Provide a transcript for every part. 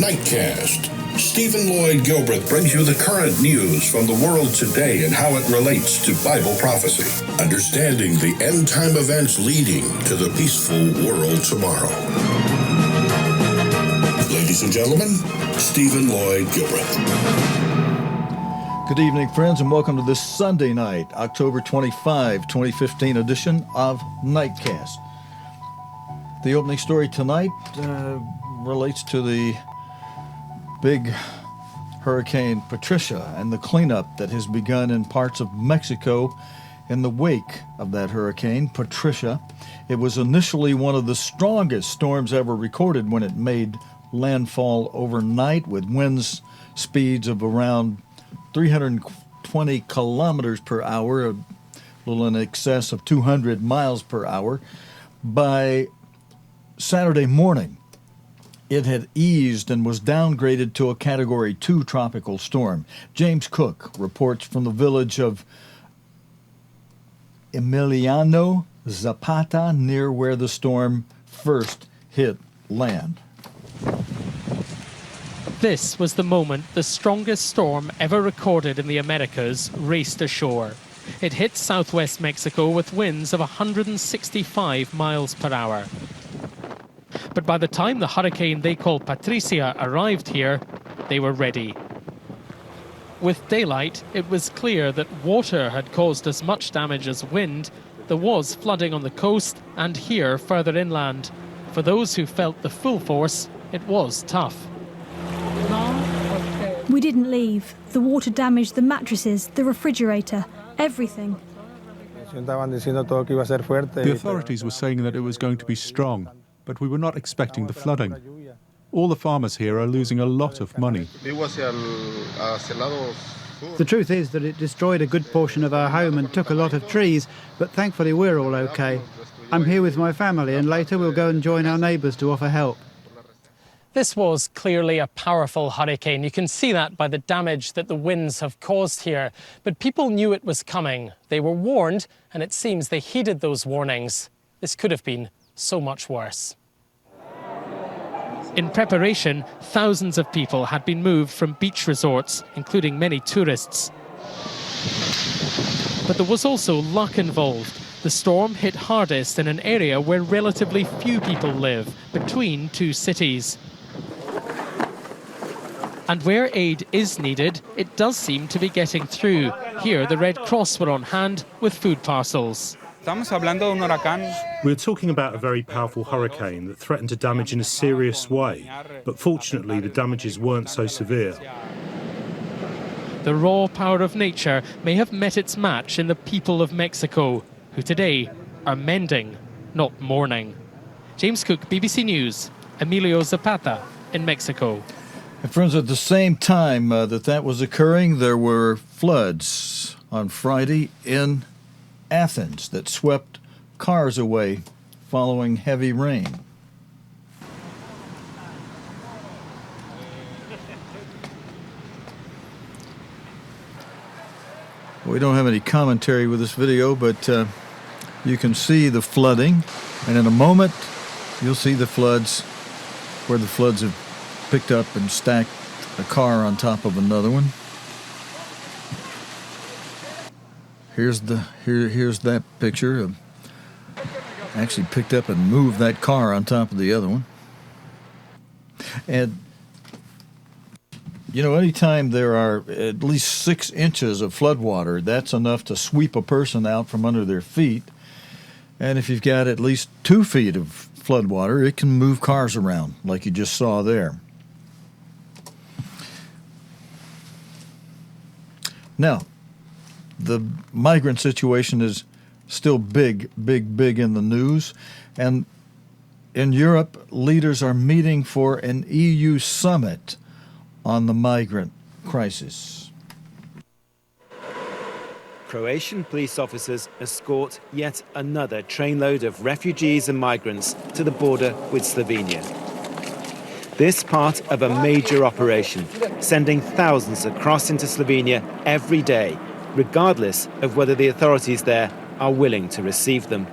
Nightcast. Stephen Lloyd Gilbreth brings you the current news from the world today and how it relates to Bible prophecy. Understanding the end-time events leading to the peaceful world tomorrow. Ladies and gentlemen, Stephen Lloyd Gilbreth. Good evening, friends, and welcome to this Sunday night, October 25, 2015 edition of Nightcast. The opening story tonight relates to the big Hurricane Patricia and the cleanup that has begun in parts of Mexico in the wake of that hurricane, Patricia. It was initially one of the strongest storms ever recorded when it made landfall overnight with winds speeds of around 320 kilometers per hour, a little in excess of 200 miles per hour. By Saturday morning, it had eased and was downgraded to a Category 2 tropical storm. James Cook reports from the village of Emiliano Zapata, near where the storm first hit land. This was the moment the strongest storm ever recorded in the Americas raced ashore. It hit southwest Mexico with winds of 165 miles per hour. But by the time the hurricane they call Patricia arrived here, they were ready. With daylight, it was clear that water had caused as much damage as wind. There was flooding on the coast and here further inland. For those who felt the full force, it was tough. We didn't leave. The water damaged the mattresses, the refrigerator, everything. The authorities were saying that it was going to be strong, but we were not expecting the flooding. All the farmers here are losing a lot of money. The truth is that it destroyed a good portion of our home and took a lot of trees, but thankfully we're all okay. I'm here with my family and later we'll go and join our neighbours to offer help. This was clearly a powerful hurricane. You can see that by the damage that the winds have caused here. But people knew it was coming. They were warned, and it seems they heeded those warnings. This could have been so much worse. In preparation, thousands of people had been moved from beach resorts, including many tourists. But there was also luck involved. The storm hit hardest in an area where relatively few people live, between two cities. And where aid is needed, it does seem to be getting through. Here, the Red Cross were on hand with food parcels. We're talking about a very powerful hurricane that threatened to damage in a serious way, but fortunately the damages weren't so severe. The raw power of nature may have met its match in the people of Mexico, who today are mending, not mourning. James Cook, BBC News, Emilio Zapata in Mexico. And friends, at the same time that was occurring, there were floods on Friday in Athens that swept cars away following heavy rain. We don't have any commentary with this video, but you can see the flooding, and in a moment you'll see the floods, where the floods have picked up and stacked a car on top of another one. Here's that picture of actually picked up and moved that car on top of the other one. And you know, anytime there are at least 6 inches of flood water, that's enough to sweep a person out from under their feet. And if you've got at least 2 feet of flood water, it can move cars around, like you just saw there. Now, the migrant situation is still big in the news. And in Europe, leaders are meeting for an EU summit on the migrant crisis. Croatian police officers escort yet another trainload of refugees and migrants to the border with Slovenia. This part of a major operation, sending thousands across into Slovenia every day, regardless of whether the authorities there are willing to receive them.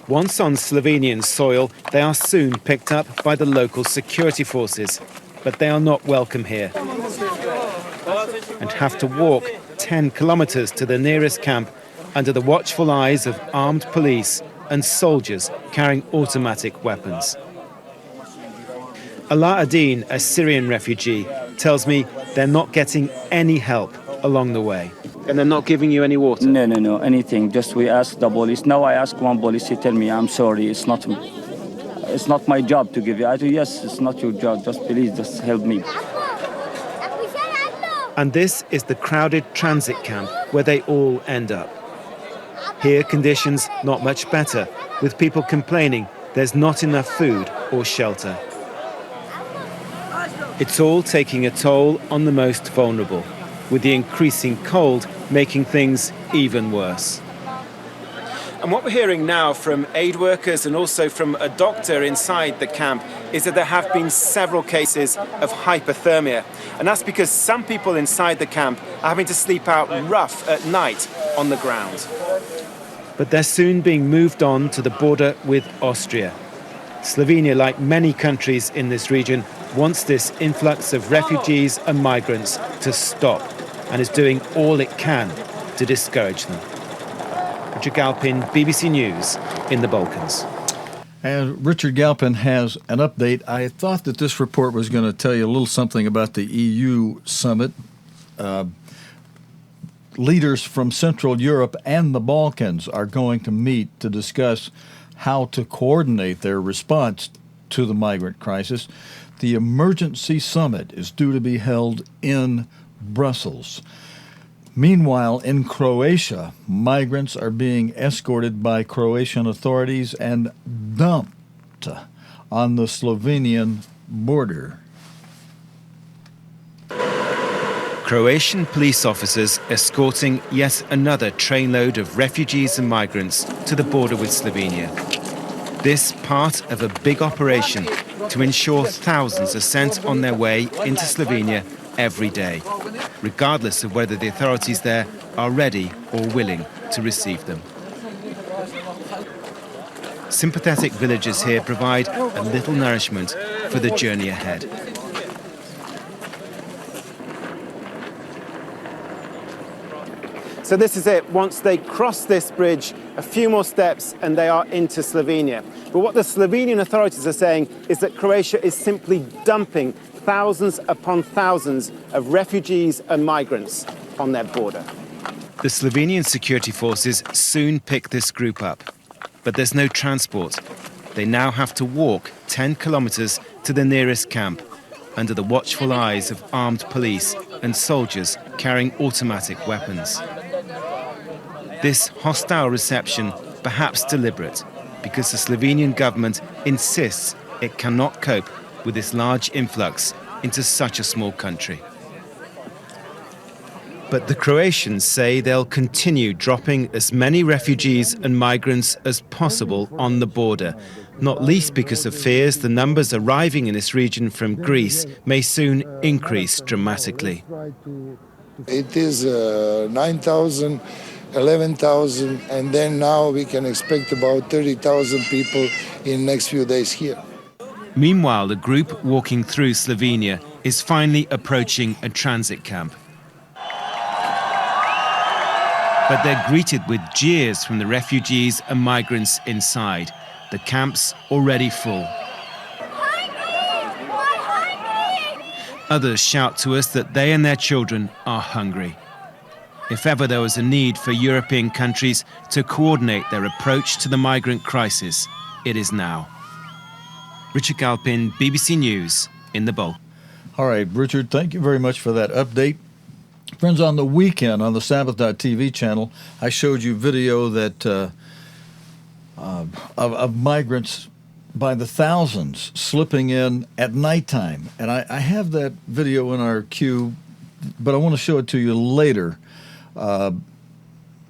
Once on Slovenian soil, they are soon picked up by the local security forces, but they are not welcome here and have to walk 10 kilometers to the nearest camp under the watchful eyes of armed police and soldiers carrying automatic weapons. Ala-ad-Din, a Syrian refugee, tells me they're not getting any help along the way. And they're not giving you any water? No, anything. Just we ask the police. Now I ask one police, he tell me, I'm sorry, it's not my job to give you. I do, yes, it's not your job, just please, just help me. And this is the crowded transit camp where they all end up. Here, conditions not much better, with people complaining there's not enough food or shelter. It's all taking a toll on the most vulnerable, with the increasing cold making things even worse. And what we're hearing now from aid workers and also from a doctor inside the camp is that there have been several cases of hypothermia. And that's because some people inside the camp are having to sleep out rough at night on the ground. But they're soon being moved on to the border with Austria. Slovenia, like many countries in this region, wants this influx of refugees and migrants to stop and is doing all it can to discourage them. Richard Galpin, BBC News in the Balkans. And Richard Galpin has an update. I thought that this report was going to tell you a little something about the EU summit. Leaders from Central Europe and the Balkans are going to meet to discuss how to coordinate their response to the migrant crisis. The emergency summit is due to be held in Brussels. Meanwhile, in Croatia, migrants are being escorted by Croatian authorities and dumped on the Slovenian border. Croatian police officers escorting yet another trainload of refugees and migrants to the border with Slovenia. This part of a big operation to ensure thousands are sent on their way into Slovenia every day, regardless of whether the authorities there are ready or willing to receive them. Sympathetic villagers here provide a little nourishment for the journey ahead. So this is it. Once they cross this bridge, a few more steps and they are into Slovenia. But what the Slovenian authorities are saying is that Croatia is simply dumping thousands upon thousands of refugees and migrants on their border. The Slovenian security forces soon pick this group up. But there's no transport. They now have to walk 10 kilometers to the nearest camp under the watchful eyes of armed police and soldiers carrying automatic weapons. This hostile reception, perhaps deliberate, because the Slovenian government insists it cannot cope with this large influx into such a small country. But the Croatians say they'll continue dropping as many refugees and migrants as possible on the border, not least because of fears the numbers arriving in this region from Greece may soon increase dramatically. It is 9,000, 11,000, and then now we can expect about 30,000 people in the next few days here. Meanwhile, the group walking through Slovenia is finally approaching a transit camp. But they're greeted with jeers from the refugees and migrants inside. The camp's already full. Others shout to us that they and their children are hungry. If ever there was a need for European countries to coordinate their approach to the migrant crisis, it is now. Richard Galpin, BBC News, in the Balkans. All right, Richard, thank you very much for that update. Friends, on the weekend on the Sabbath.TV channel, I showed you video that of migrants by the thousands slipping in at nighttime. And I have that video in our queue, but I want to show it to you later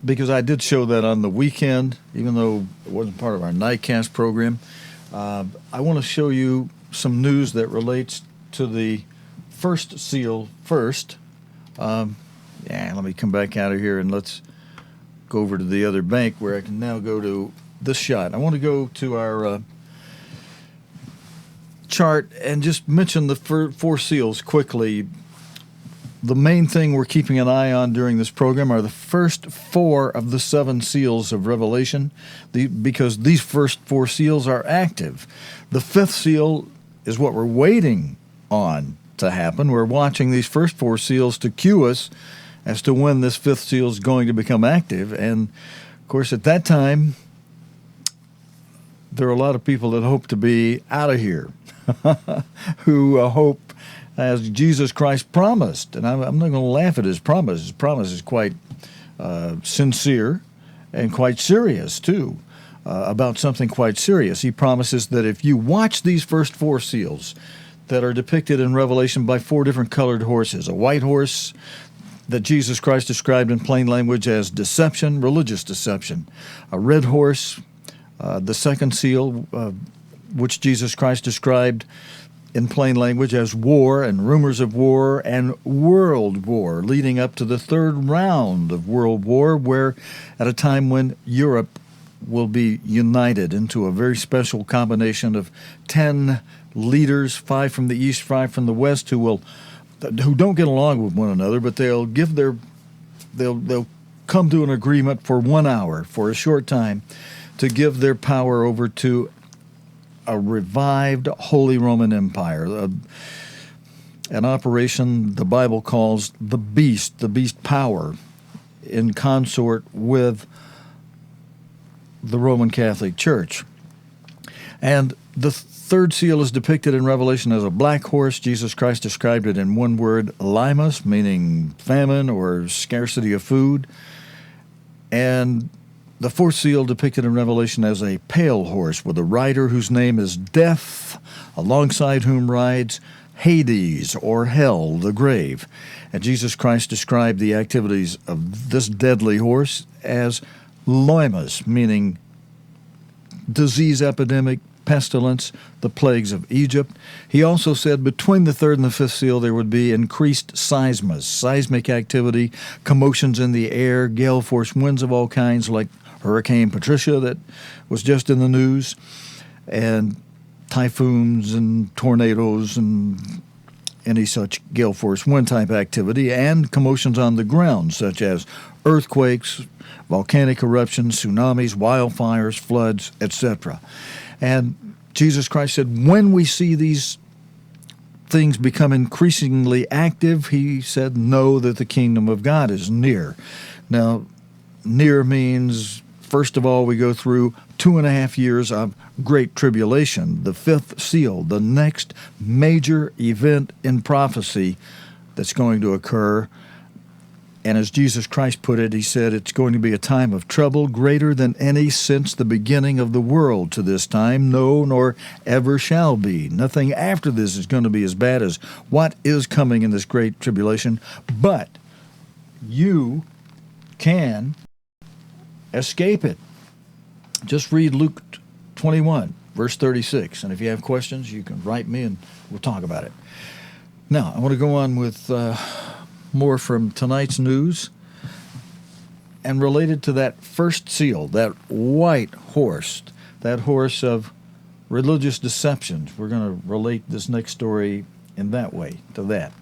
because I did show that on the weekend, even though it wasn't part of our Nightcast program. I want to show you some news that relates to the first seal first. Let me come back out of here and let's go over to the other bank where I can now go to this shot. I want to go to our chart and just mention the four seals quickly. The main thing we're keeping an eye on during this program are the first four of the seven seals of Revelation, because these first four seals are active. The fifth seal is what we're waiting on to happen. We're watching these first four seals to cue us as to when this fifth seal is going to become active. And, of course, at that time, there are a lot of people that hope to be out of here, who hope, as Jesus Christ promised, and I'm not going to laugh at his promise. His promise is quite sincere and quite serious, too, about something quite serious. He promises that if you watch these first four seals that are depicted in Revelation by four different colored horses, a white horse that Jesus Christ described in plain language as deception, religious deception, a red horse, the second seal, which Jesus Christ described in plain language as war and rumors of war and world war, leading up to the third round of world war, where at a time when Europe will be united into a very special combination of 10 leaders, 5 from the east, 5 from the west, who don't get along with one another, but they'll come to an agreement for 1 hour, for a short time, to give their power over to a revived Holy Roman Empire, an operation the Bible calls the beast power, in consort with the Roman Catholic Church. And the third seal is depicted in Revelation as a black horse. Jesus Christ described it in one word, limus, meaning famine or scarcity of food. And the fourth seal depicted in Revelation as a pale horse with a rider whose name is Death, alongside whom rides Hades, or hell, the grave. And Jesus Christ described the activities of this deadly horse as loimus, meaning disease epidemic, pestilence, the plagues of Egypt. He also said between the third and the fifth seal there would be increased seismic activity, commotions in the air, gale force winds of all kinds like Hurricane Patricia that was just in the news, and typhoons and tornadoes and any such gale force wind type activity, and commotions on the ground such as earthquakes, volcanic eruptions, tsunamis, wildfires, floods, etc. And Jesus Christ said when we see these things become increasingly active, he said, know that the kingdom of God is near. Now, near means, first of all, we go through 2.5 years of great tribulation, the fifth seal, the next major event in prophecy that's going to occur. And as Jesus Christ put it, he said it's going to be a time of trouble greater than any since the beginning of the world to this time, no, nor ever shall be. Nothing after this is going to be as bad as what is coming in this great tribulation. But you can escape it. Just read Luke 21, verse 36. And if you have questions, you can write me and we'll talk about it. Now, I want to go on with more from tonight's news, and related to that first seal, that white horse, that horse of religious deceptions. We're going to relate this next story in that way to that.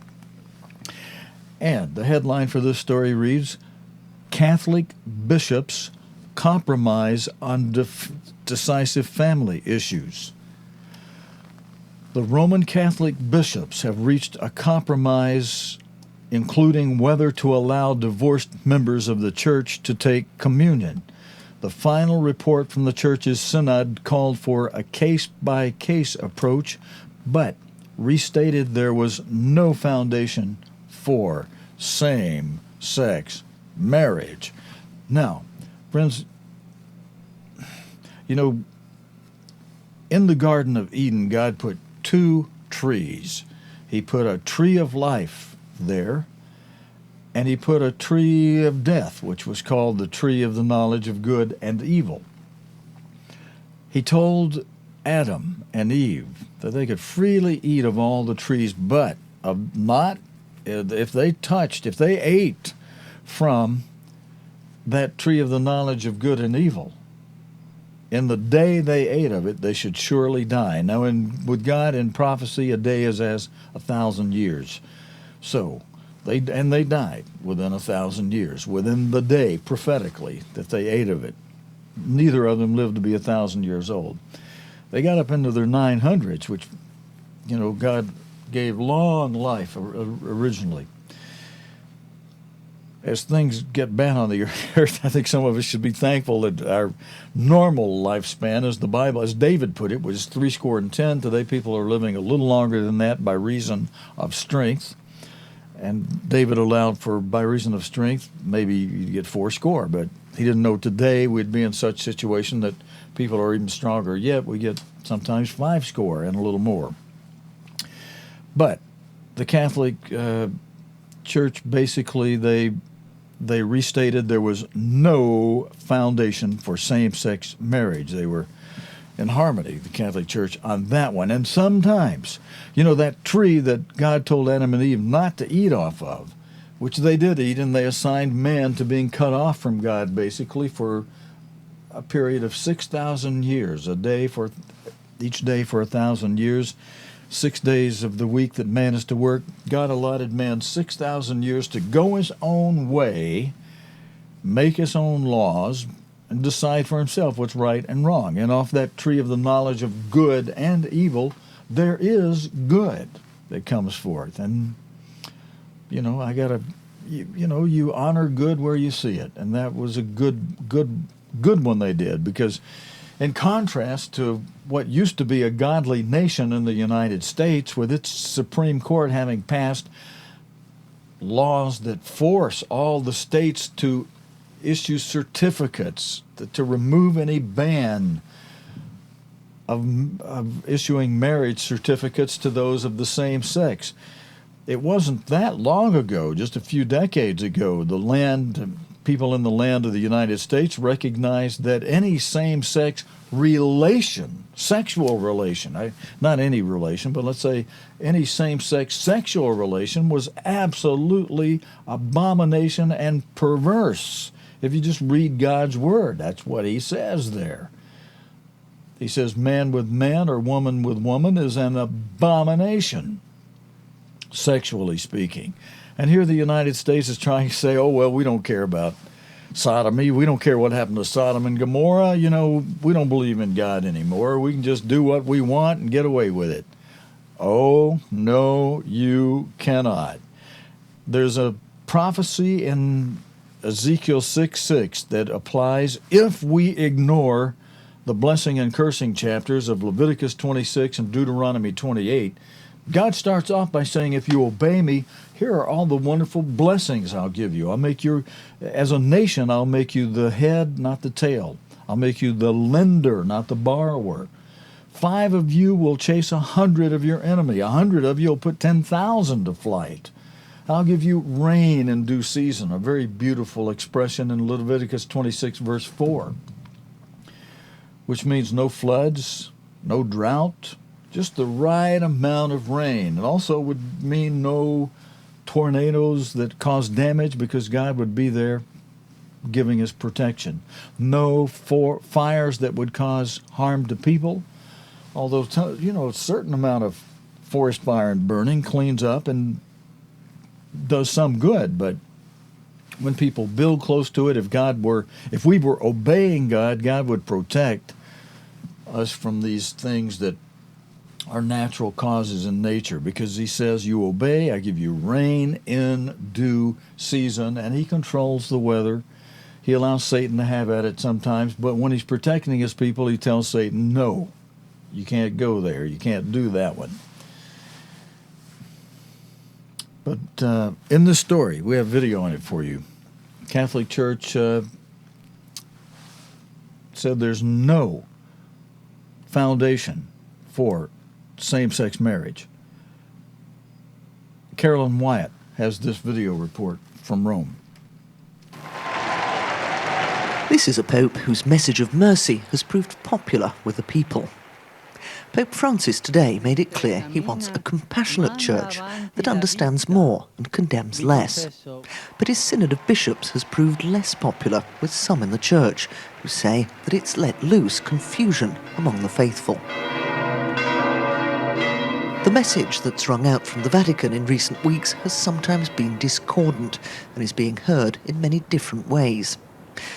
And the headline for this story reads, Catholic bishops compromise on decisive family issues. The Roman Catholic bishops have reached a compromise including whether to allow divorced members of the church to take communion. The final report from the church's synod called for a case-by-case approach, but restated there was no foundation for same-sex marriage. Now, friends, you know, in the Garden of Eden, God put 2 trees. He put a tree of life there, and he put a tree of death, which was called the tree of the knowledge of good and evil. He told Adam and Eve that they could freely eat of all the trees, but if they ate from that tree of the knowledge of good and evil, in the day they ate of it, they should surely die. Now, with God in prophecy, a day is as 1,000 years. So, they died within 1,000 years, within the day, prophetically, that they ate of it. Neither of them lived to be 1,000 years old. They got up into their 900s, which, God gave long life originally. As things get bad on the earth, I think some of us should be thankful that our normal lifespan, as the Bible, as David put it, was 70. Today people are living a little longer than that by reason of strength. And David allowed for, by reason of strength, maybe you get 80, but he didn't know today we'd be in such situation that people are even stronger yet. We get sometimes 50 and a little more. But the Catholic Church, basically, they restated there was no foundation for same-sex marriage. They were in harmony, the Catholic Church, on that one. And sometimes, that tree that God told Adam and Eve not to eat off of, which they did eat, and they assigned man to being cut off from God, basically, for a period of 6,000 years, each day for 1,000 years, 6 days of the week that man is to work. God allotted man 6,000 years to go his own way, make his own laws, and decide for himself what's right and wrong. And off that tree of the knowledge of good and evil, there is good that comes forth. And, you honor good where you see it. And that was a good one they did, because in contrast to what used to be a godly nation in the United States, with its Supreme Court having passed laws that force all the states to issue certificates to remove any ban of issuing marriage certificates to those of the same sex. It wasn't that long ago, just a few decades ago, people in the land of the United States recognized that any same-sex sexual relation, not any relation, but let's say any same-sex sexual relation was absolutely abomination and perverse. If you just read God's word, that's what he says there. He says man with man or woman with woman is an abomination, sexually speaking. And here the United States is trying to say, oh, well, we don't care about sodomy. We don't care what happened to Sodom and Gomorrah. We don't believe in God anymore. We can just do what we want and get away with it. Oh, no, you cannot. There's a prophecy in Ezekiel 6:6 that applies if we ignore the blessing and cursing chapters of Leviticus 26 and Deuteronomy 28. God starts off by saying, if you obey me, here are all the wonderful blessings I'll give you. As a nation, I'll make you the head, not the tail. I'll make you the lender, not the borrower. 5 of you will chase 100 of your enemy. 100 of you will put 10,000 to flight. I'll give you rain in due season, a very beautiful expression in Leviticus 26, verse 4, which means no floods, no drought, just the right amount of rain. It also would mean no tornadoes that cause damage, because God would be there giving us protection. No fires that would cause harm to people, although, a certain amount of forest fire and burning cleans up and does some good. But when people build close to it, if we were obeying God, God would protect us from these things that are natural causes in nature, because he says, you obey, I give you rain in due season, and he controls the weather. He allows Satan to have at it sometimes, but when he's protecting his people, he tells Satan, no, you can't go there, you can't do that one. But in this story, we have video on it for you. Catholic Church said there's no foundation for same-sex marriage. Carolyn Wyatt has this video report from Rome. This is a pope whose message of mercy has proved popular with the people. Pope Francis today made it clear he wants a compassionate church that understands more and condemns less. But his synod of bishops has proved less popular with some in the church, who say that it's let loose confusion among the faithful. The message that's rung out from the Vatican in recent weeks has sometimes been discordant and is being heard in many different ways.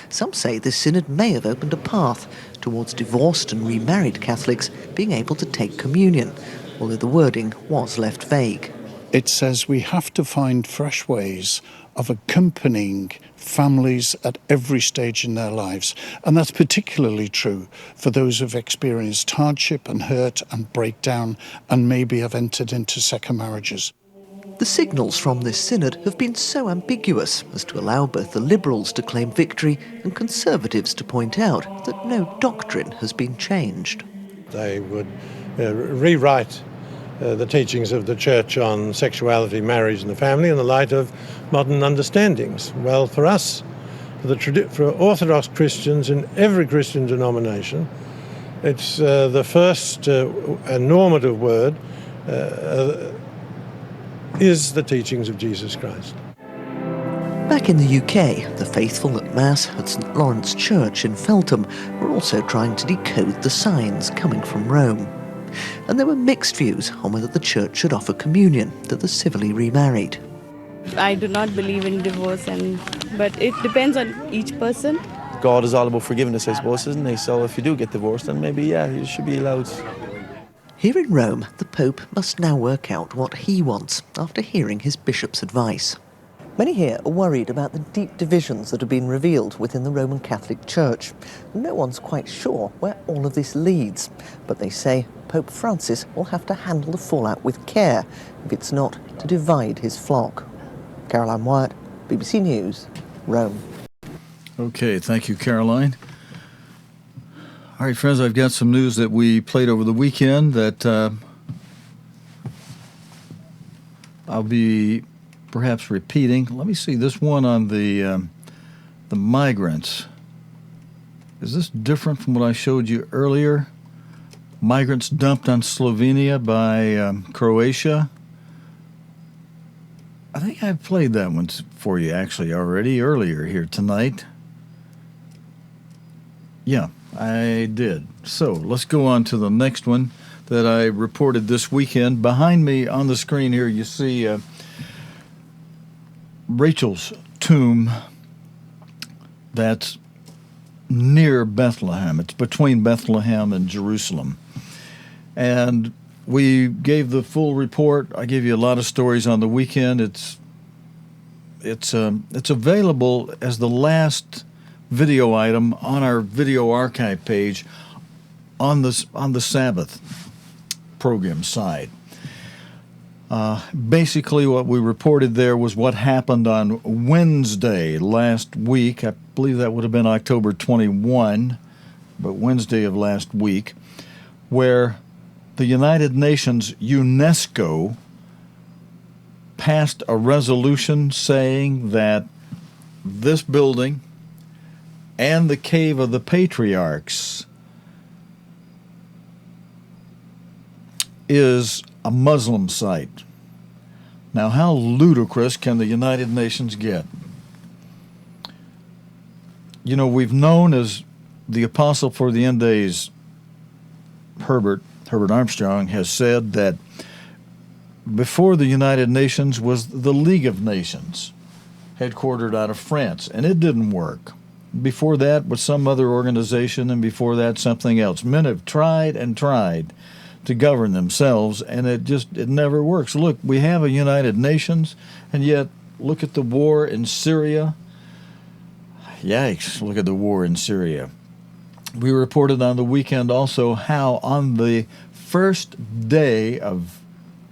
Some say this synod may have opened a path towards divorced and remarried Catholics being able to take communion, although the wording was left vague. It says we have to find fresh ways of accompanying families at every stage in their lives. And that's particularly true for those who've experienced hardship and hurt and breakdown and maybe have entered into second marriages. The signals from this synod have been so ambiguous as to allow both the Liberals to claim victory and Conservatives to point out that no doctrine has been changed. They would rewrite the teachings of the Church on sexuality, marriage and the family in the light of modern understandings. Well, for us, for Orthodox Christians in every Christian denomination, it's the first normative word is the teachings of Jesus Christ. Back in the UK, the faithful at Mass at St Lawrence Church in Feltham were also trying to decode the signs coming from Rome. And there were mixed views on whether the church should offer communion to the civilly remarried. I do not believe in divorce, but it depends on each person. God is all about forgiveness, I suppose, isn't he? So if you do get divorced, then maybe, you should be allowed. Here in Rome, the Pope must now work out what he wants after hearing his bishop's advice. Many here are worried about the deep divisions that have been revealed within the Roman Catholic Church. No one's quite sure where all of this leads, but they say Pope Francis will have to handle the fallout with care if it's not to divide his flock. Caroline Wyatt, BBC News, Rome. Okay, thank you, Caroline. All right, friends, I've got some news that we played over the weekend that I'll be perhaps repeating. Let me see this one on the migrants. Is this different from what I showed you earlier? Migrants dumped on Slovenia by Croatia. I think I played that one for you actually already earlier here tonight. Yeah, I did. So let's go on to the next one that I reported this weekend. Behind me on the screen here, you see Rachel's tomb that's near Bethlehem. It's between Bethlehem and Jerusalem. And we gave the full report. I gave you a lot of stories on the weekend. It's available as the last video item on our video archive page on the Sabbath program side. Basically, what we reported there was what happened on Wednesday last week. I believe that would have been October 21, but Wednesday of last week, where the United Nations UNESCO passed a resolution saying that this building and the Cave of the Patriarchs is a Muslim site. Now, how ludicrous can the United Nations get? You know, we've known as the apostle for the end days, Herbert Armstrong, has said that before the United Nations was the League of Nations, headquartered out of France, and it didn't work. Before that was some other organization, and before that something else. Men have tried and tried to govern themselves, and it never works. Look, we have a United Nations, and yet look at the war in Syria. Yikes, look at the war in Syria. We reported on the weekend also how on the first day of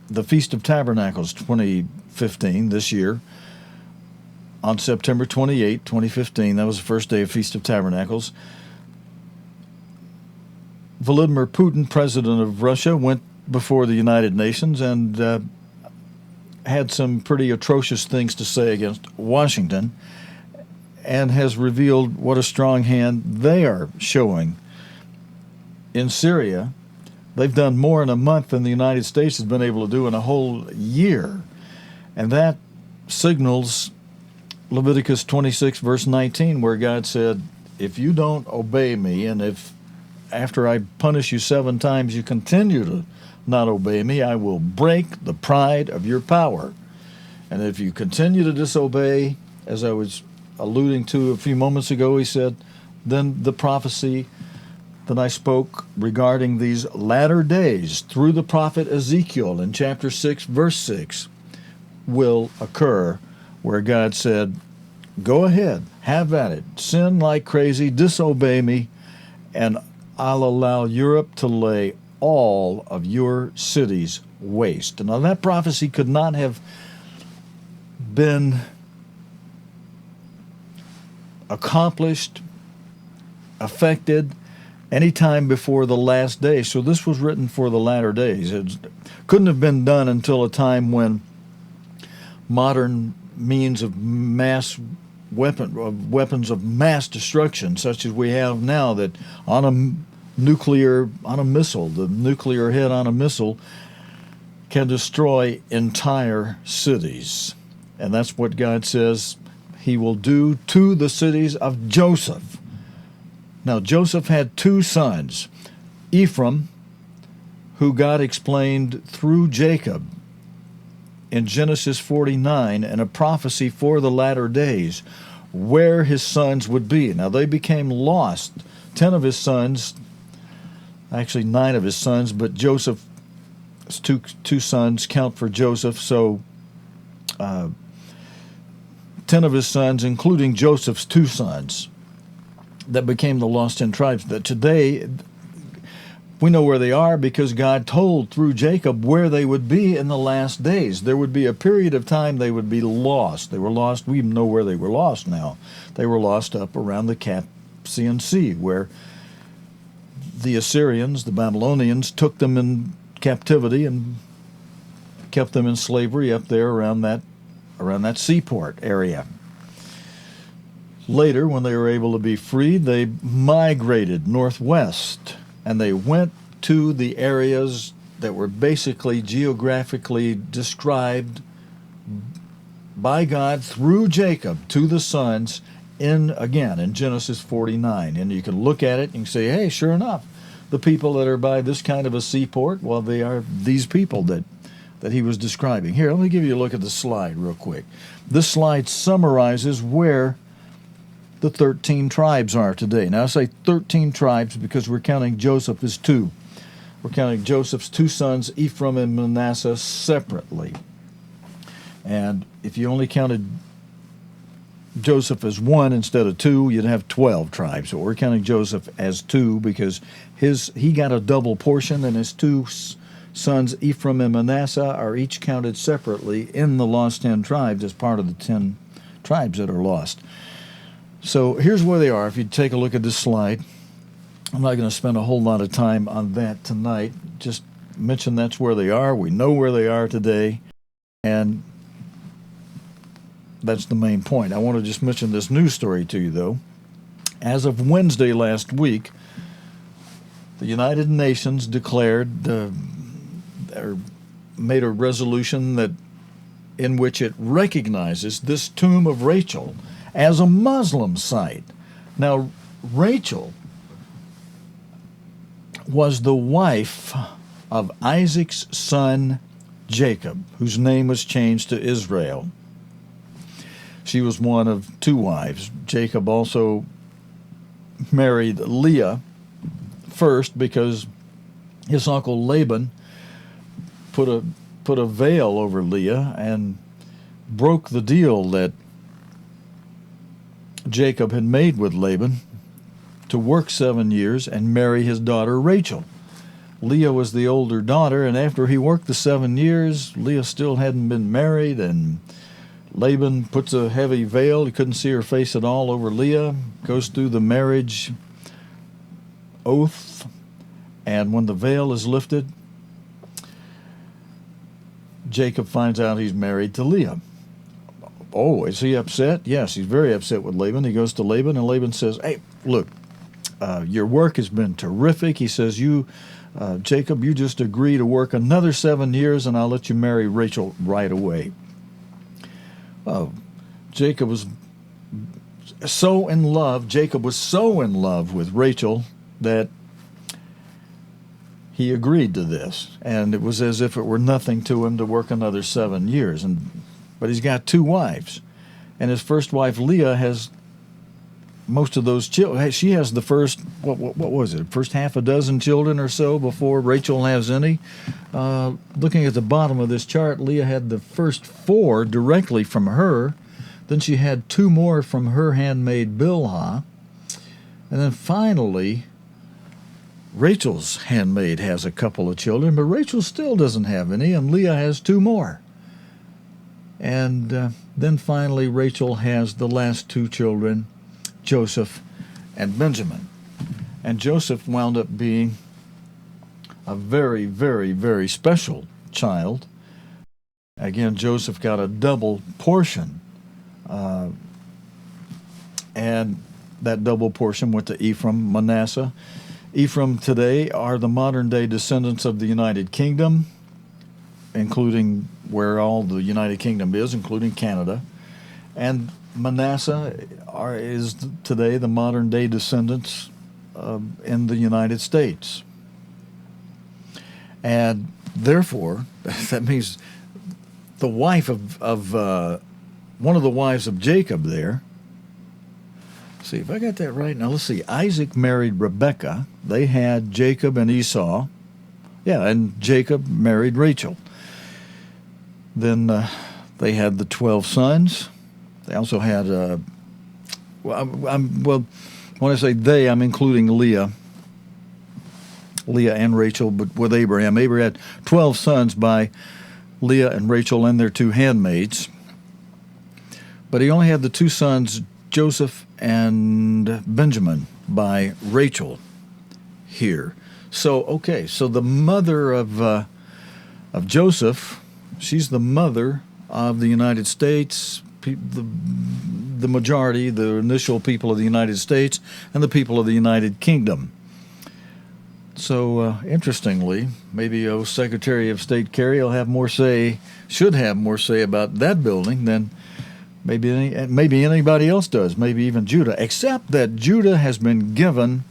the Feast of Tabernacles 2015, this year, on September 28, 2015, that was the first day of Feast of Tabernacles, Vladimir Putin, president of Russia, went before the United Nations and had some pretty atrocious things to say against Washington, and has revealed what a strong hand they are showing in Syria They've done more in a month than the United States has been able to do in a whole year. And that signals Leviticus 26, verse 19, where God said, if you don't obey me, and if after I punish you 7 times you continue to not obey me, I will break the pride of your power. And if you continue to disobey, as I was alluding to a few moments ago, he said, then the prophecy that I spoke regarding these latter days through the prophet Ezekiel in chapter 6, verse 6, will occur, where God said, go ahead, have at it, sin like crazy, disobey me, and I'll allow Europe to lay all of your cities waste. Now that prophecy could not have been accomplished, affected, any time before the last day. So this was written for the latter days. It couldn't have been done until a time when modern means of weapons of mass destruction, such as we have now, that on a missile, the nuclear hit on a missile can destroy entire cities. And that's what God says he will do to the cities of Joseph. Now, Joseph had 2 sons, Ephraim, who God explained through Jacob in Genesis 49, and a prophecy for the latter days, where his sons would be. Now, they became lost. 10 of his sons, actually 9 of his sons, but Joseph's two sons count for Joseph, so 10 of his sons, including Joseph's 2 sons, that became the lost 10 tribes. That today, we know where they are because God told through Jacob where they would be in the last days. There would be a period of time they would be lost. They were lost. We even know where they were lost now. They were lost up around the Caspian Sea, where the Assyrians, the Babylonians, took them in captivity and kept them in slavery up there around that seaport area. Later, when they were able to be freed, they migrated northwest, and they went to the areas that were basically geographically described by God through Jacob to the sons in Genesis 49. And you can look at it and say, hey, sure enough, the people that are by this kind of a seaport, well, they are these people that he was describing. Here, let me give you a look at the slide real quick. This slide summarizes where the 13 tribes are today. Now, I say 13 tribes because we're counting Joseph as 2. We're counting Joseph's 2 sons, Ephraim and Manasseh, separately. And if you only counted Joseph as 1 instead of 2, you'd have 12 tribes. So we're counting Joseph as 2 because he got a double portion, and his 2 sons, Ephraim and Manasseh, are each counted separately in the lost 10 tribes as part of the 10 tribes that are lost. So here's where they are. If you take a look at this slide, I'm not going to spend a whole lot of time on that tonight. Just mention that's where they are. We know where they are today, and that's the main point. I want to just mention this news story to you, though. As of Wednesday last week, the United Nations declared or made a resolution in which it recognizes this tomb of Rachel as a Muslim site. Now, Rachel was the wife of Isaac's son Jacob, whose name was changed to Israel. She was one of 2 wives. Jacob also married Leah first because his uncle Laban put a veil over Leah and broke the deal that Jacob had made with Laban to work 7 years and marry his daughter Rachel. Leah was the older daughter, and after he worked the 7 years, Leah still hadn't been married, and Laban puts a heavy veil. He couldn't see her face at all over Leah, goes through the marriage oath, and when the veil is lifted, Jacob finds out he's married to Leah. Oh, is he upset? Yes, he's very upset with Laban. He goes to Laban, and Laban says, hey, look, your work has been terrific. He says, you Jacob, you just agree to work another 7 years and I'll let you marry Rachel right away. Jacob was so in love with Rachel that he agreed to this, and it was as if it were nothing to him to work another 7 years. But he's got 2 wives, and his first wife Leah has most of those children. She has the first what was it? First half a dozen children or so before Rachel has any. Looking at the bottom of this chart, Leah had the first 4 directly from her. Then she had 2 more from her handmaid Bilhah, and then finally Rachel's handmaid has a couple of children, but Rachel still doesn't have any, and Leah has 2 more. And then finally Rachel has the last 2 children, Joseph and Benjamin. And Joseph wound up being a very, very, very special child. Again, Joseph got a double portion. And that double portion went to Ephraim, Manasseh. Ephraim today are the modern-day descendants of the United Kingdom, including where all the United Kingdom is, including Canada. And Manasseh is today the modern-day descendants in the United States. And therefore, that means the wife of one of the wives of Jacob there, see if I got that right. Now let's see. Isaac married Rebekah. They had Jacob and Esau. Yeah, and Jacob married Rachel. Then they had the 12 sons. They also had, when I say they, I'm including Leah and Rachel, but with Abraham. Abraham had 12 sons by Leah and Rachel and their 2 handmaids. But he only had the 2 sons, Joseph and Benjamin, by Rachel here. So, okay, so the mother of Joseph, she's the mother of the United States, the majority, the initial people of the United States, and the people of the United Kingdom. So, interestingly, maybe Secretary of State Kerry will have more say, should have more say about that building than maybe anybody else does, maybe even Judah, except that Judah has been given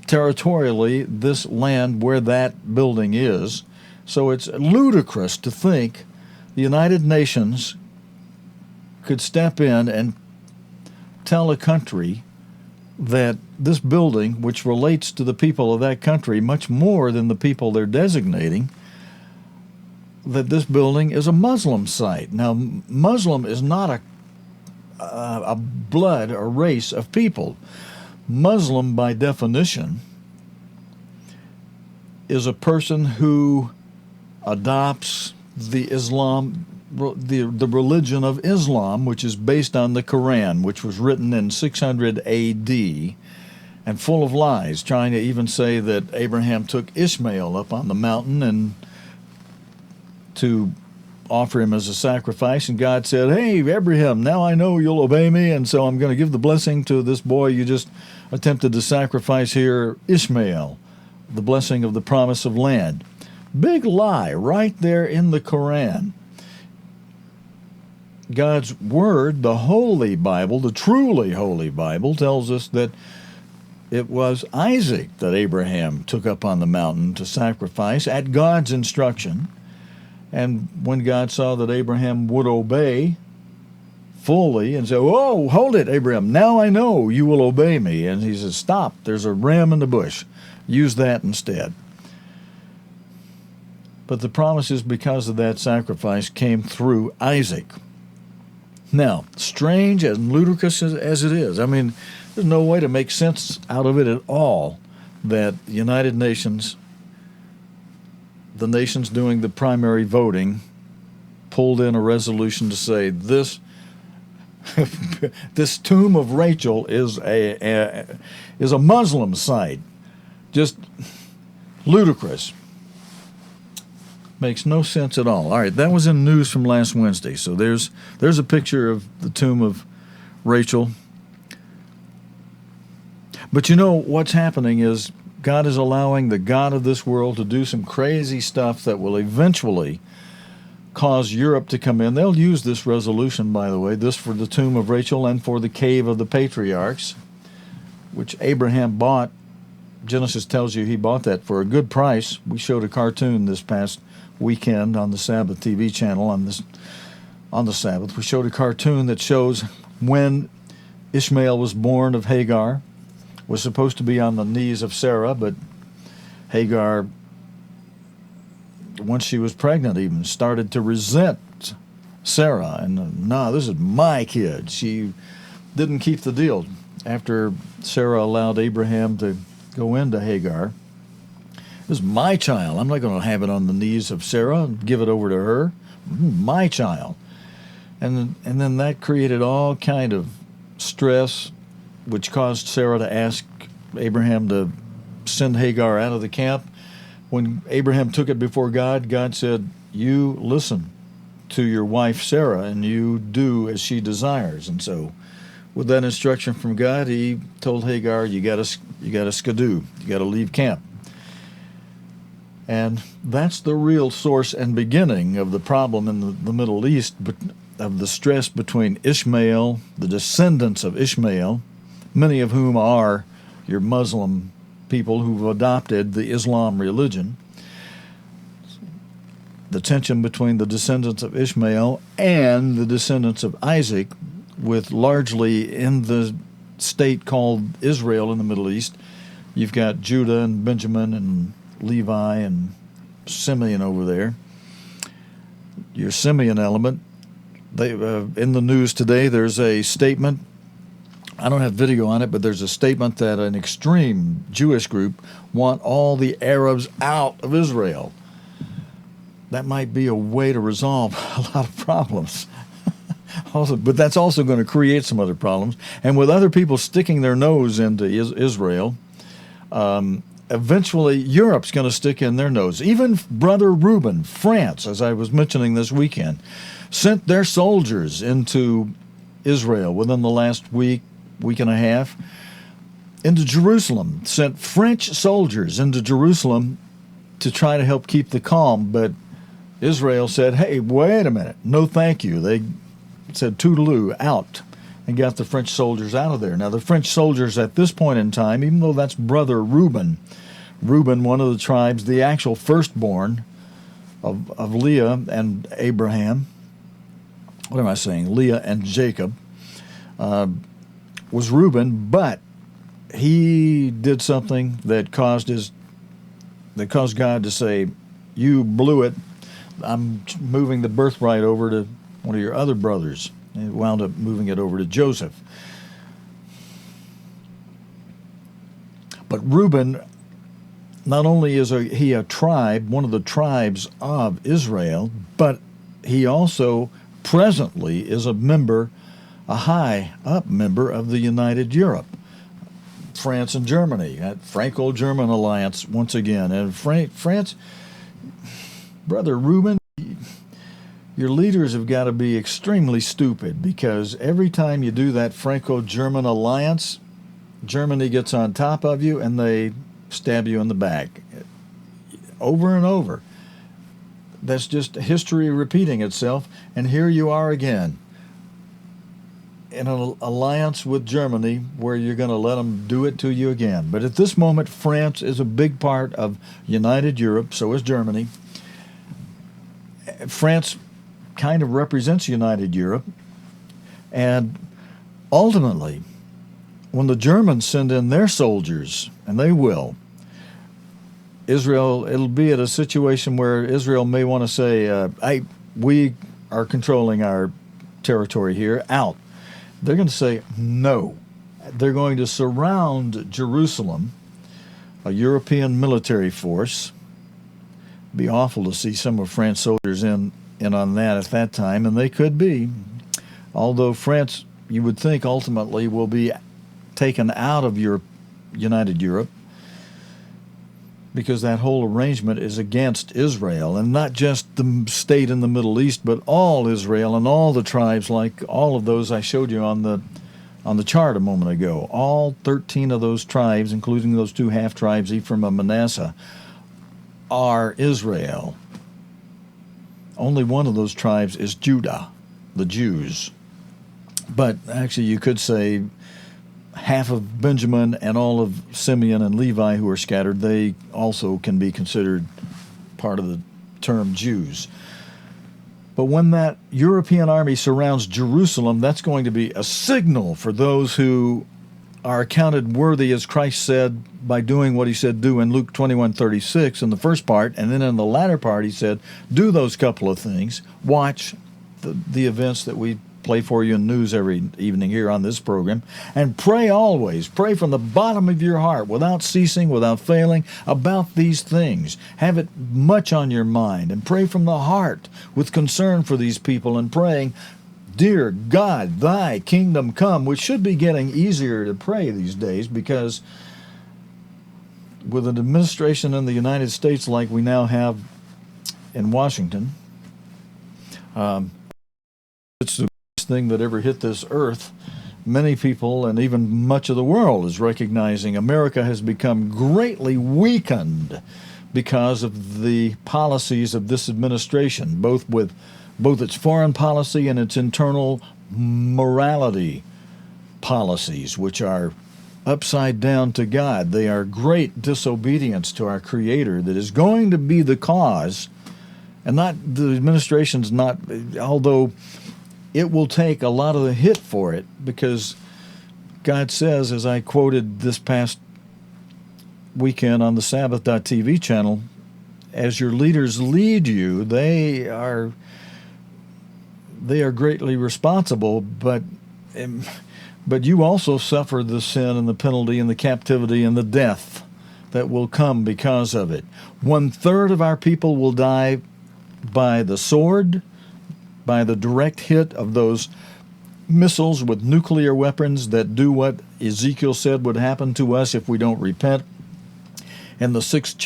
territorially this land where that building is. So it's ludicrous to think the United Nations could step in and tell a country that this building, which relates to the people of that country much more than the people they're designating, that this building is a Muslim site. Now, Muslim is not a blood or race of people. Muslim, by definition, is a person who adopts the religion of Islam, which is based on the Quran, which was written in 600 A.D. and full of lies, trying to even say that Abraham took Ishmael up on the mountain and to offer him as a sacrifice, and God said, "Hey, Abraham, now I know you'll obey me, and so I'm going to give the blessing to this boy you just attempted to sacrifice here, Ishmael, the blessing of the promise of land." Big lie right there in the Quran. God's Word, the Holy Bible, the truly Holy Bible, tells us that it was Isaac that Abraham took up on the mountain to sacrifice at God's instruction. And when God saw that Abraham would obey fully and said, "Oh, hold it, Abraham, now I know you will obey me." And he says, "Stop, there's a ram in the bush. Use that instead." But the promises, because of that sacrifice, came through Isaac. Now, strange and ludicrous as it is, I mean, there's no way to make sense out of it at all that the United Nations, the nations doing the primary voting, pulled in a resolution to say this this tomb of Rachel is a Muslim site. Just ludicrous. Makes no sense at all. All right, that was in news from last Wednesday. So there's a picture of the tomb of Rachel. But you know what's happening is God is allowing the God of this world to do some crazy stuff that will eventually cause Europe to come in. They'll use this resolution, by the way, this for the tomb of Rachel and for the cave of the patriarchs, which Abraham bought. Genesis tells you he bought that for a good price. We showed a cartoon this past weekend on the Sabbath TV channel on the Sabbath. We showed a cartoon that shows when Ishmael was born of Hagar, was supposed to be on the knees of Sarah, but Hagar, once she was pregnant even, started to resent Sarah. And, no, this is my kid. She didn't keep the deal. After Sarah allowed Abraham to go into Hagar, this is my child. I'm not going to have it on the knees of Sarah and give it over to her. My child. And then that created all kind of stress, which caused Sarah to ask Abraham to send Hagar out of the camp. When Abraham took it before God, God said, you listen to your wife Sarah and you do as she desires. And so with that instruction from God, he told Hagar, you got to skidoo, you got to leave camp. And that's the real source and beginning of the problem in the Middle East, of the stress between Ishmael, the descendants of Ishmael, many of whom are your Muslim people who've adopted the Islam religion, the tension between the descendants of Ishmael and the descendants of Isaac, with largely in the state called Israel in the Middle East. You've got Judah and Benjamin and Levi and Simeon over there. Your Simeon element. They in the news today, there's a statement, I don't have video on it, but there's a statement that an extreme Jewish group want all the Arabs out of Israel. That might be a way to resolve a lot of problems. But that's also going to create some other problems. And with other people sticking their nose into Israel, eventually Europe's going to stick in their nose. Even Brother Reuben, France, as I was mentioning this weekend, sent their soldiers into Israel within the last week and a half, into Jerusalem, sent French soldiers into Jerusalem to try to help keep the calm. But Israel said, hey, wait a minute, no thank you. They said toodaloo, out, and got the French soldiers out of there. Now, the French soldiers at this point in time, even though that's Brother Reuben, one of the tribes, the actual firstborn of Leah and Abraham, what am I saying, Leah and Jacob, was Reuben, but he did something that caused God to say, you blew it. I'm moving the birthright over to one of your other brothers. And he wound up moving it over to Joseph. But Reuben, not only is he a tribe, one of the tribes of Israel, but he also presently is a high-up member of the United Europe. France and Germany, that Franco-German alliance once again. And France, Brother Reuben, your leaders have got to be extremely stupid, because every time you do that Franco-German alliance, Germany gets on top of you and they stab you in the back. Over and over. That's just history repeating itself, and here you are again in an alliance with Germany where you're going to let them do it to you again. But at this moment, France is a big part of United Europe, so is Germany. France kind of represents United Europe, and ultimately, when the Germans send in their soldiers, and they will, Israel, it'll be at a situation where Israel may want to say, hey, we are controlling our territory here, out. They're going to say no. They're going to surround Jerusalem, a European military force. It'd be awful to see some of France's soldiers in on that at that time, and they could be. Although France, you would think, ultimately will be taken out of United Europe, because that whole arrangement is against Israel, and not just the state in the Middle East, but all Israel and all the tribes, like all of those I showed you on the on the chart a moment ago. All 13 of those tribes, including those two half-tribes, Ephraim and Manasseh, are Israel. Only one of those tribes is Judah, the Jews. But actually you could say half of Benjamin and all of Simeon and Levi who are scattered, they also can be considered part of the term Jews. But when that European army surrounds Jerusalem, that's going to be a signal for those who are accounted worthy, as Christ said, by doing what he said do in Luke 21:36 in the first part, and then in the latter part he said, do those couple of things. Watch the events that we play for you in news every evening here on this program, and pray always. Pray from the bottom of your heart, without ceasing, without failing, about these things. Have it much on your mind, and pray from the heart with concern for these people, and praying, dear God, thy kingdom come, which should be getting easier to pray these days, because with an administration in the United States like we now have in Washington, it's the best thing that ever hit this earth. Many people, and even much of the world, is recognizing America has become greatly weakened because of the policies of this administration, both its foreign policy and its internal morality policies, which are upside down to God. They are great disobedience to our Creator that is going to be the cause, and not the administration's not, although it will take a lot of the hit for it, because God says, as I quoted this past weekend on the Sabbath.tv channel, as your leaders lead you, they are greatly responsible, but you also suffer the sin and the penalty and the captivity and the death that will come because of it. 1/3 of our people will die by the sword, by the direct hit of those missiles with nuclear weapons that do what Ezekiel said would happen to us if we don't repent. In the 6th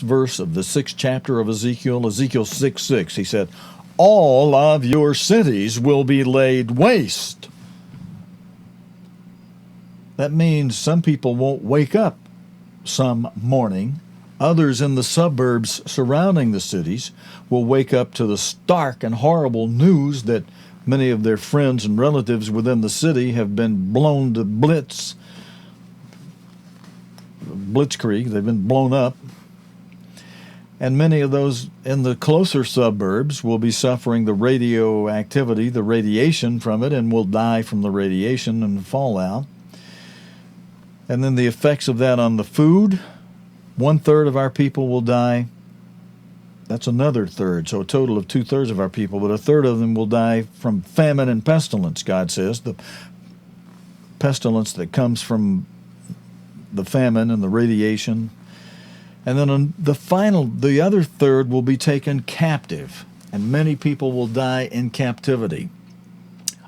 verse of the 6th chapter of Ezekiel, Ezekiel 6:6, he said, all of your cities will be laid waste. That means some people won't wake up some morning. Others in the suburbs surrounding the cities will wake up to the stark and horrible news that many of their friends and relatives within the city have been blown to blitzkrieg. They've been blown up. And many of those in the closer suburbs will be suffering the radioactivity, the radiation from it, and will die from the radiation and fallout. And then the effects of that on the food. 1/3 of our people will die. That's another third, so a total of 2/3 of our people, but 1/3 of them will die from famine and pestilence, God says. The pestilence that comes from the famine and the radiation. And then the other third will be taken captive, and many people will die in captivity.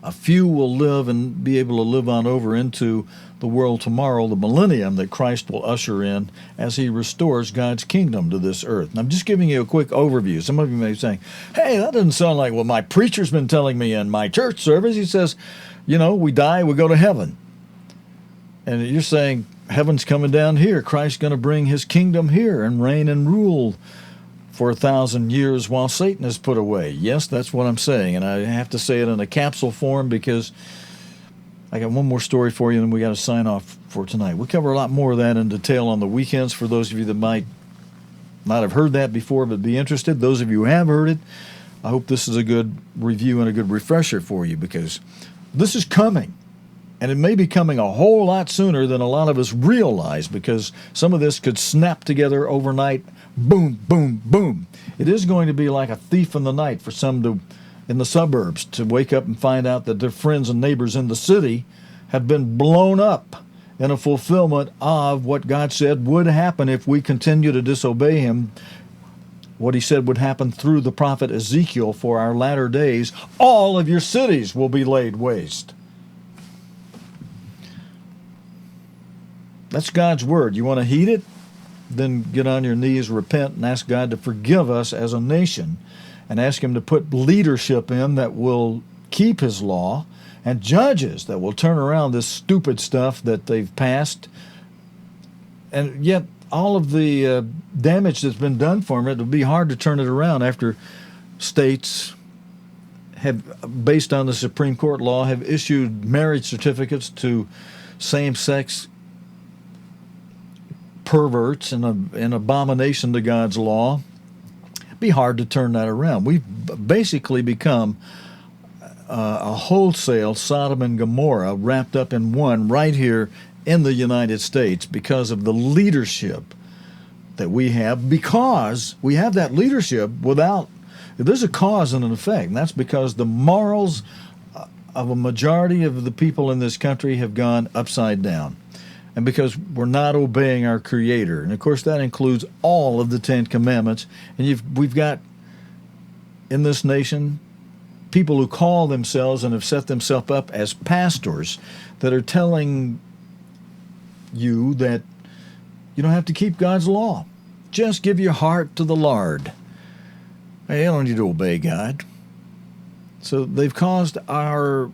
A few will live and be able to live on over into the world tomorrow, the millennium that Christ will usher in as he restores God's kingdom to this earth. And I'm just giving you a quick overview. Some of you may be saying, hey, that doesn't sound like what my preacher's been telling me in my church service. He says, we die, we go to heaven. And you're saying, heaven's coming down here. Christ's going to bring his kingdom here and reign and rule for 1,000 years while Satan is put away. Yes, that's what I'm saying. And I have to say it in a capsule form because I got one more story for you and we got to sign off for tonight. We cover a lot more of that in detail on the weekends for those of you that might not have heard that before but be interested. Those of you who have heard it, I hope this is a good review and a good refresher for you, because this is coming. And it may be coming a whole lot sooner than a lot of us realize, because some of this could snap together overnight. Boom, boom, boom. It is going to be like a thief in the night for some in the suburbs to wake up and find out that their friends and neighbors in the city have been blown up in a fulfillment of what God said would happen if we continue to disobey him. What he said would happen through the prophet Ezekiel for our latter days. All of your cities will be laid waste. That's God's word. You want to heed it? Then get on your knees, repent, and ask God to forgive us as a nation, and ask him to put leadership in that will keep his law and judges that will turn around this stupid stuff that they've passed. And yet all of the damage that's been done for them, it would be hard to turn it around after states have, based on the Supreme Court law, have issued marriage certificates to same-sex perverts and an abomination to God's law. It'd be hard to turn that around. We've basically become a wholesale Sodom and Gomorrah wrapped up in one right here in the United States because of the leadership that we have, because we have that leadership without, there's a cause and an effect, and that's because the morals of a majority of the people in this country have gone upside down, and because we're not obeying our Creator. And of course that includes all of the Ten Commandments. And we've got in this nation people who call themselves and have set themselves up as pastors that are telling you that you don't have to keep God's law. Just give your heart to the Lord. You don't need to obey God. So they've caused our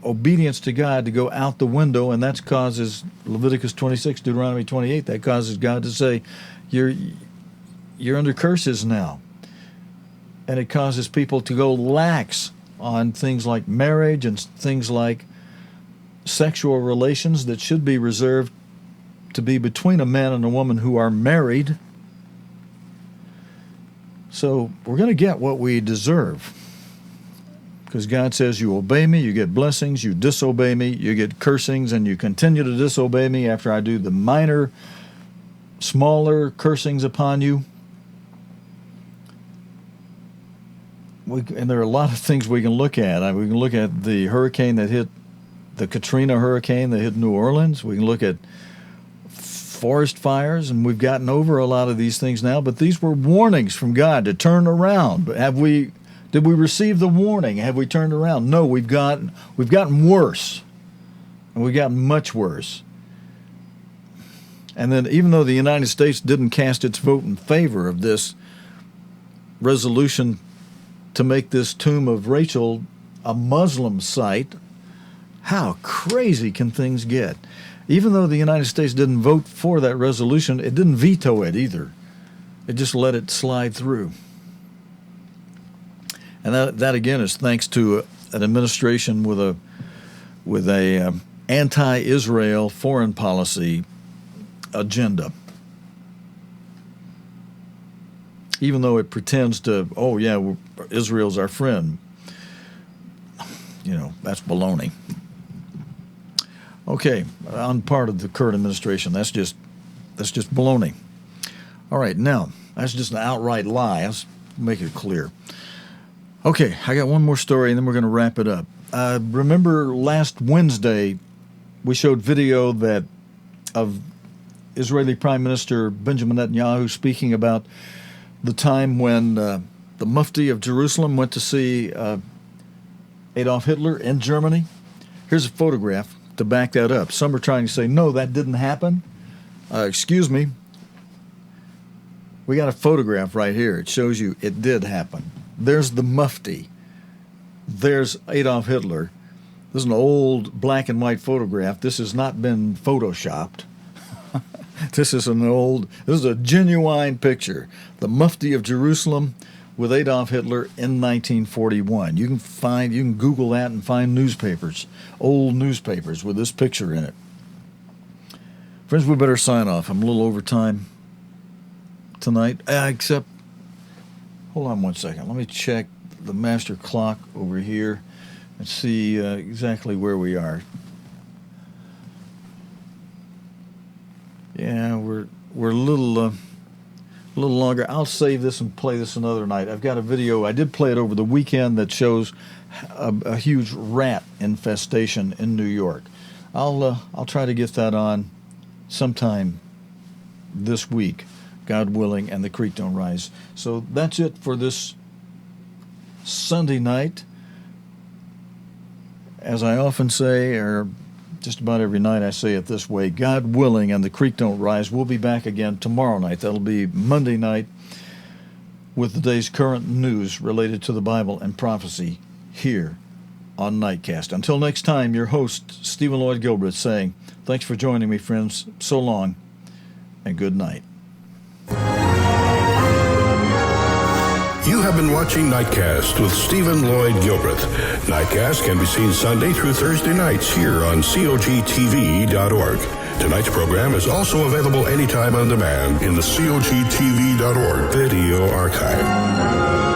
obedience to God to go out the window, and that causes Leviticus 26, Deuteronomy 28, that causes God to say, you're under curses now. And it causes people to go lax on things like marriage and things like sexual relations that should be reserved to be between a man and a woman who are married. So we're going to get what we deserve, because God says, you obey me, you get blessings, you disobey me, you get cursings, and you continue to disobey me after I do the minor, smaller cursings upon you. And there are a lot of things we can look at. We can look at the hurricane that hit, the Katrina hurricane that hit New Orleans. We can look at forest fires, and we've gotten over a lot of these things now, but these were warnings from God to turn around. But did we receive the warning? Have we turned around? No, we've gotten worse, and we've gotten much worse. And then even though the United States didn't cast its vote in favor of this resolution to make this tomb of Rachel a Muslim site, how crazy can things get? Even though the United States didn't vote for that resolution, it didn't veto it either. It just let it slide through. And that again is thanks to an administration with a anti-Israel foreign policy agenda. Even though it pretends to, Israel's our friend. That's baloney. Okay, on part of the current administration, that's just baloney. All right, now, that's just an outright lie. Let's make it clear. Okay, I got one more story, and then we're going to wrap it up. Remember last Wednesday, we showed video of Israeli Prime Minister Benjamin Netanyahu speaking about the time when the Mufti of Jerusalem went to see Adolf Hitler in Germany. Here's a photograph to back that up. Some are trying to say, no, that didn't happen. Excuse me. We got a photograph right here. It shows you it did happen. There's the Mufti. There's Adolf Hitler. This is an old black and white photograph. This has not been photoshopped. This is a genuine picture. The Mufti of Jerusalem with Adolf Hitler in 1941. You can Google that and find newspapers, old newspapers with this picture in it. Friends, we better sign off. I'm a little over time tonight, except, hold on one second. Let me check the master clock over here and see exactly where we are. Yeah, we're a little longer. I'll save this and play this another night. I've got a video. I did play it over the weekend that shows a huge rat infestation in New York. I'll try to get that on sometime this week, God willing, and the creek don't rise. So that's it for this Sunday night. As I often say, or just about every night I say it this way, God willing and the creek don't rise. We'll be back again tomorrow night. That'll be Monday night with the day's current news related to the Bible and prophecy here on Nightcast. Until next time, your host, Stephen Lloyd Gilbreth, saying, thanks for joining me, friends. So long, and good night. You have been watching Nightcast with Stephen Lloyd Gilbreth. Nightcast can be seen Sunday through Thursday nights here on cogtv.org. Tonight's program is also available anytime on demand in the cogtv.org video archive.